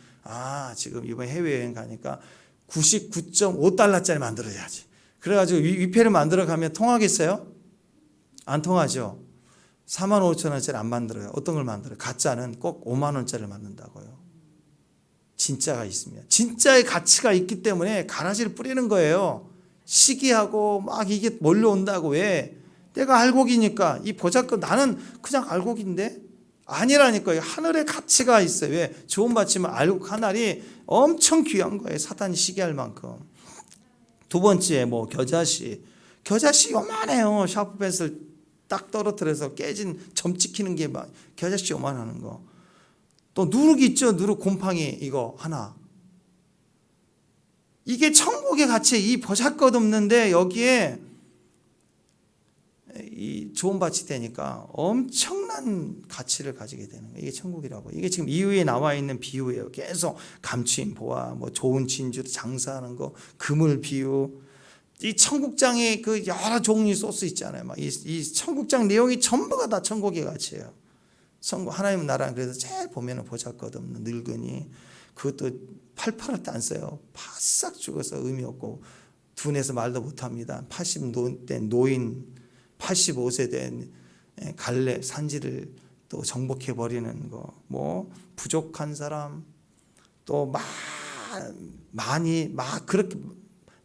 지금 이번 해외여행 가니까 99.5달러짜리 만들어야지. 그래가지고 위패를 만들어 가면 통하겠어요? 안 통하죠. 4만 5천 원짜리 안 만들어요. 어떤 걸 만들어요? 가짜는 꼭 5만 원짜리를 만든다고요. 진짜가 있습니다. 진짜의 가치가 있기 때문에 가라지를 뿌리는 거예요. 시기하고 막 이게 몰려온다고. 왜? 내가 알곡이니까. 이 보잘것, 나는 그냥 알곡인데? 아니라니까요. 하늘의 가치가 있어요. 왜? 좋은 밭이면 알곡 한 알이 엄청 귀한 거예요. 사탄이 시기할 만큼. 두 번째, 겨자씨 요만해요. 샤프 펜슬 딱 떨어뜨려서 깨진 점 찍히는 게 막 겨자씨 요만하는 거. 또 누룩 있죠. 누룩 곰팡이 이거 하나. 이게 천국의 가치. 이 보잘것없는데 여기에 이 좋은 밭이 되니까 엄청난 가치를 가지게 되는 거예요. 이게 천국이라고. 이게 지금 이후에 나와 있는 비유예요. 계속 감추인 보화, 좋은 진주 장사하는 거, 그물 비유. 이 청국장에 그 여러 종류 소스 있잖아요. 이 청국장 내용이 전부가 다 천국의 가치예요. 하나님 나라는 그래서 제일 보면은 보잘것없는 늙은이, 그것도 88할 때 안 써요. 바싹 죽어서 의미 없고 둔해서 말도 못합니다. 80 된 노인, 85세 된 갈렙 산지를 또 정복해 버리는 거, 부족한 사람, 또 많이 그렇게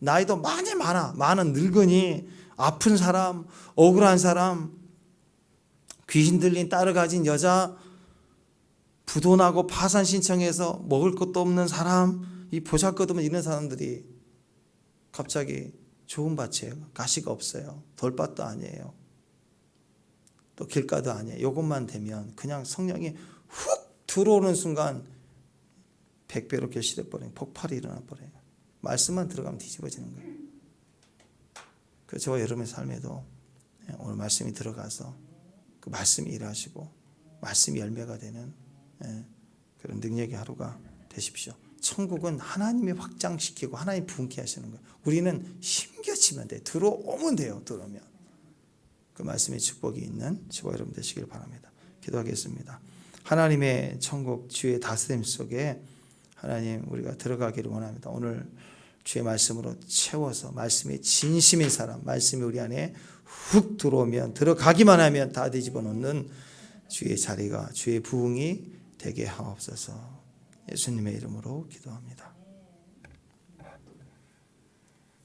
나이도 많은 늙은이, 아픈 사람, 억울한 사람, 귀신 들린 딸을 가진 여자, 부도나고 파산 신청해서 먹을 것도 없는 사람, 이 보잘것없는 이런 사람들이 갑자기 좋은 밭이에요. 가시가 없어요. 돌밭도 아니에요. 또 길가도 아니에요. 이것만 되면 그냥 성령이 훅 들어오는 순간 100배로 결실해버려요. 폭발이 일어나버려요. 말씀만 들어가면 뒤집어지는 거예요. 그래서 저와 여러분의 삶에도 오늘 말씀이 들어가서 그 말씀이 일하시고 말씀이 열매가 되는 그런 능력의 하루가 되십시오. 천국은 하나님이 확장시키고 하나님이 부흥케 하시는 거예요. 우리는 힘겨치면 돼요. 들어오면 돼요. 들어오면. 그 말씀의 축복이 있는 저와 여러분 되시길 바랍니다. 기도하겠습니다. 하나님의 천국 주의 다스림 속에 하나님 우리가 들어가기를 원합니다. 오늘 주의 말씀으로 채워서 말씀이 진심인 사람, 말씀이 우리 안에 훅 들어오면 들어가기만 하면 다 뒤집어 놓는 주의 자리가, 주의 부흥이 되게 하옵소서. 예수님의 이름으로 기도합니다.